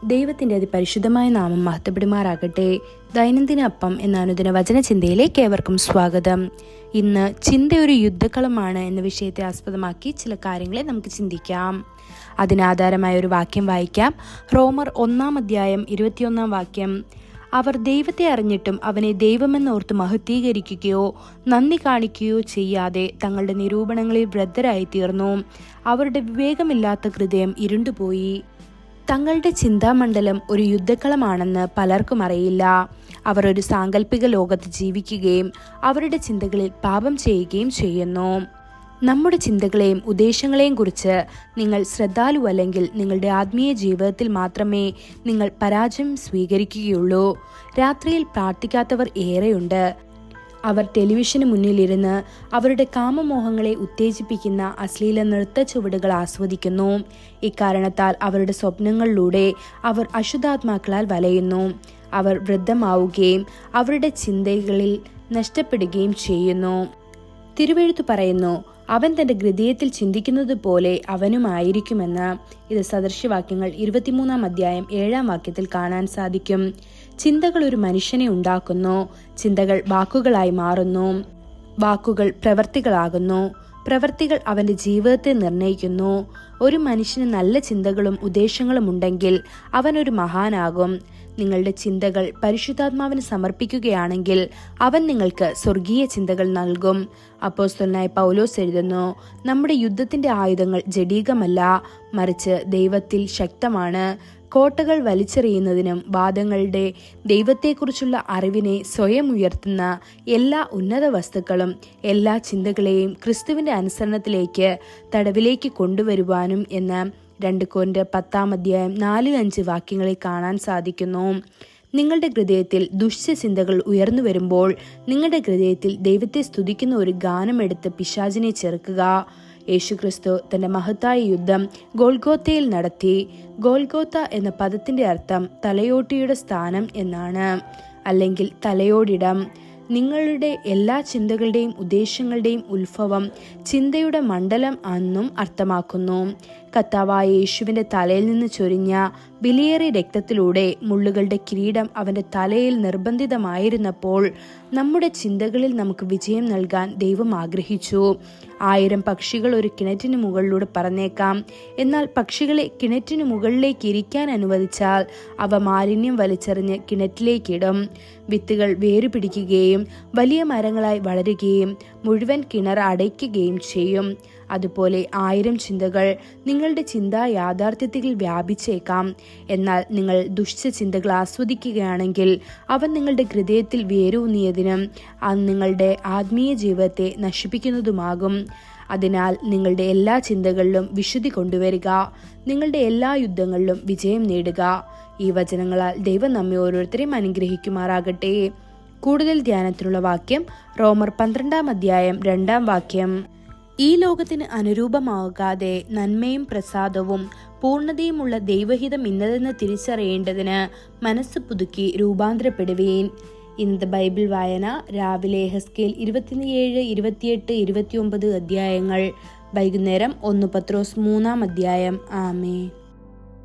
ദൈവത്തിൻ്റെ അതിപരിശുദ്ധമായ നാമം മഹത്വപ്പെടുമാറാകട്ടെ. ദൈനംദിന അപ്പം എന്ന അനുദിന വചന ചിന്തയിലേക്ക് ഏവർക്കും സ്വാഗതം. ഇന്ന് ചിന്ത ഒരു യുദ്ധക്കളമാണ് എന്ന വിഷയത്തെ ആസ്പദമാക്കി ചില കാര്യങ്ങളെ നമുക്ക് ചിന്തിക്കാം. അതിനാധാരമായ ഒരു വാക്യം വായിക്കാം. റോമർ 1:21 അവർ ദൈവത്തെ അറിഞ്ഞിട്ടും അവനെ ദൈവമെന്നോർത്ത് മഹത്വീകരിക്കുകയോ നന്ദി കാണിക്കുകയോ ചെയ്യാതെ തങ്ങളുടെ നിരൂപണങ്ങളിൽ വൃദ്ധരായി തീർന്നു. അവരുടെ വിവേകമില്ലാത്ത ഹൃദയം ഇരുണ്ടുപോയി. തങ്ങളുടെ ചിന്താമണ്ഡലം ഒരു യുദ്ധക്കളമാണെന്ന് പലർക്കും അറിയില്ല. അവർ ഒരു സാങ്കല്പിക ലോകത്ത് ജീവിക്കുകയും അവരുടെ ചിന്തകളിൽ പാപം ചെയ്യുകയും ചെയ്യുന്നു. നമ്മുടെ ചിന്തകളെയും ഉദ്ദേശങ്ങളെയും കുറിച്ച് നിങ്ങൾ ശ്രദ്ധാലുവല്ലെങ്കിൽ നിങ്ങളുടെ ആത്മീയ ജീവിതത്തിൽ മാത്രമേ നിങ്ങൾ പരാജയം സ്വീകരിക്കുകയുള്ളൂ. രാത്രിയിൽ പ്രാർത്ഥിക്കാത്തവർ ഏറെയുണ്ട്. അവർ ടെലിവിഷന് മുന്നിലിരുന്ന് അവരുടെ കാമമോഹങ്ങളെ ഉത്തേജിപ്പിക്കുന്ന അശ്ലീല നൃത്ത ചുവടുകൾ ആസ്വദിക്കുന്നു. ഇക്കാരണത്താൽ അവരുടെ സ്വപ്നങ്ങളിലൂടെ അവർ അശുദ്ധാത്മാക്കളാൽ വലയുന്നു. അവർ വൃദ്ധമാവുകയും അവരുടെ ചിന്തകളിൽ നഷ്ടപ്പെടുകയും ചെയ്യുന്നു. തിരുവെഴുത്ത് പറയുന്നു, അവൻ തന്റെ ഹൃദയത്തിൽ ചിന്തിക്കുന്നത് പോലെ അവനുമായിരിക്കുമെന്ന്. ഇത് സദൃശ്യവാക്യങ്ങൾ 23:7 കാണാൻ സാധിക്കും. ചിന്തകൾ ഒരു മനുഷ്യനെ ഉണ്ടാക്കുന്നു. ചിന്തകൾ വാക്കുകളായി മാറുന്നു. വാക്കുകൾ പ്രവർത്തികളാകുന്നു. പ്രവർത്തികൾ അവന്റെ ജീവിതത്തെ നിർണയിക്കുന്നു. ഒരു മനുഷ്യന് നല്ല ചിന്തകളും ഉദ്ദേശങ്ങളും ഉണ്ടെങ്കിൽ അവനൊരു മഹാനാകും. നിങ്ങളുടെ ചിന്തകൾ പരിശുദ്ധാത്മാവിന് സമർപ്പിക്കുകയാണെങ്കിൽ അവൻ നിങ്ങൾക്ക് സ്വർഗീയ ചിന്തകൾ നൽകും. അപ്പോസ്തലനായ പൗലോസ് എഴുതുന്നു, നമ്മുടെ യുദ്ധത്തിന്റെ ആയുധങ്ങൾ ജഡീകമല്ല, മറിച്ച് ദൈവത്തിൽ ശക്തമാണ്. കോട്ടകൾ വലിച്ചെറിയുന്നതിനും വാദങ്ങളുടെ ദൈവത്തെക്കുറിച്ചുള്ള അറിവിനെ സ്വയം ഉയർത്തുന്ന എല്ലാ ഉന്നത വസ്തുക്കളും എല്ലാ ചിന്തകളെയും ക്രിസ്തുവിന്റെ അനുസരണത്തിലേക്ക് തടവിലേക്ക് കൊണ്ടുവരുവാനും എന്ന് 2 കൊരിന്ത്യർ 10:4-5 കാണാൻ സാധിക്കുന്നു. നിങ്ങളുടെ ഹൃദയത്തിൽ ദുഷ്ടചിന്തകൾ ഉയർന്നു വരുമ്പോൾ നിങ്ങളുടെ ഹൃദയത്തിൽ ദൈവത്തെ സ്തുതിക്കുന്ന ഒരു ഗാനമെടുത്ത് പിശാചിനെ ചെറുക്കുക. യേശുക്രിസ്തു തന്റെ മഹത്തായ യുദ്ധം ഗോൽഗോത്തയിൽ നടത്തി. ഗോൽഗോത്ത എന്ന പദത്തിന്റെ അർത്ഥം തലയോട്ടിയുടെ സ്ഥാനം എന്നാണ്, അല്ലെങ്കിൽ തലയോടിടം. നിങ്ങളുടെ എല്ലാ ചിന്തകളുടെയും ഉദ്ദേശങ്ങളുടെയും ഉത്ഭവം ചിന്തയുടെ മണ്ഡലം എന്നും അർത്ഥമാക്കുന്നു. കർത്താവായ യേശുവിന്റെ തലയിൽ നിന്ന് ചൊരിഞ്ഞ വിലയേറിയ രക്തത്തിലൂടെ മുള്ളുകളുടെ കിരീടം അവന്റെ തലയിൽ നിർബന്ധിതമായിരുന്നപ്പോൾ നമ്മുടെ ചിന്തകളിൽ നമുക്ക് വിജയം നൽകാൻ ദൈവം ആഗ്രഹിച്ചു. 1000 പക്ഷികൾ ഒരു കിണറ്റിന് മുകളിലൂടെ പറന്നേക്കാം. എന്നാൽ പക്ഷികളെ കിണറ്റിന് മുകളിലേക്ക് ഇരിക്കാൻ അനുവദിച്ചാൽ അവ മാലിന്യം വലിച്ചെറിഞ്ഞ് കിണറ്റിലേക്കിടും. വിത്തുകൾ വേരുപിടിക്കുകയും വലിയ മരങ്ങളായി വളരുകയും മുഴുവൻ കിണർ അടയ്ക്കുകയും ചെയ്യും. അതുപോലെ 1000 ചിന്തകൾ നിങ്ങളുടെ ചിന്താ യാഥാർത്ഥ്യത്തിൽ വ്യാപിച്ചേക്കാം. എന്നാൽ നിങ്ങൾ ദുഷ്ടചിന്തകൾ ആസ്വദിക്കുകയാണെങ്കിൽ അവ നിങ്ങളുടെ ഹൃദയത്തിൽ വേരൂന്നിയതിനും അത് നിങ്ങളുടെ ആത്മീയ ജീവിതത്തെ നശിപ്പിക്കുന്നതുമാകും. അതിനാൽ നിങ്ങളുടെ എല്ലാ ചിന്തകളിലും വിശുദ്ധി കൊണ്ടുവരിക. നിങ്ങളുടെ എല്ലാ യുദ്ധങ്ങളിലും വിജയം നേടുക. ഈ വചനങ്ങളാൽ ദൈവം നമ്മെ ഓരോരുത്തരെയും അനുഗ്രഹിക്കുമാറാകട്ടെ. കൂടുതൽ ധ്യാനത്തിനുള്ള വാക്യം റോമർ 12:2 ഈ ലോകത്തിന് അനുരൂപമാകാതെ നന്മയും പ്രസാദവും പൂർണ്ണതയുമുള്ള ദൈവഹിതം ഇന്നതെന്ന് തിരിച്ചറിയേണ്ടതിന് മനസ്സ് പുതുക്കി രൂപാന്തരപ്പെടുവീൻ. ഇന്നത്തെ ബൈബിൾ വായന രാവിലെ എഹെസ്കേൽ 27, 28, 29 അധ്യായങ്ങൾ. വൈകുന്നേരം 1 പത്രോസ് 3 ആമേൻ.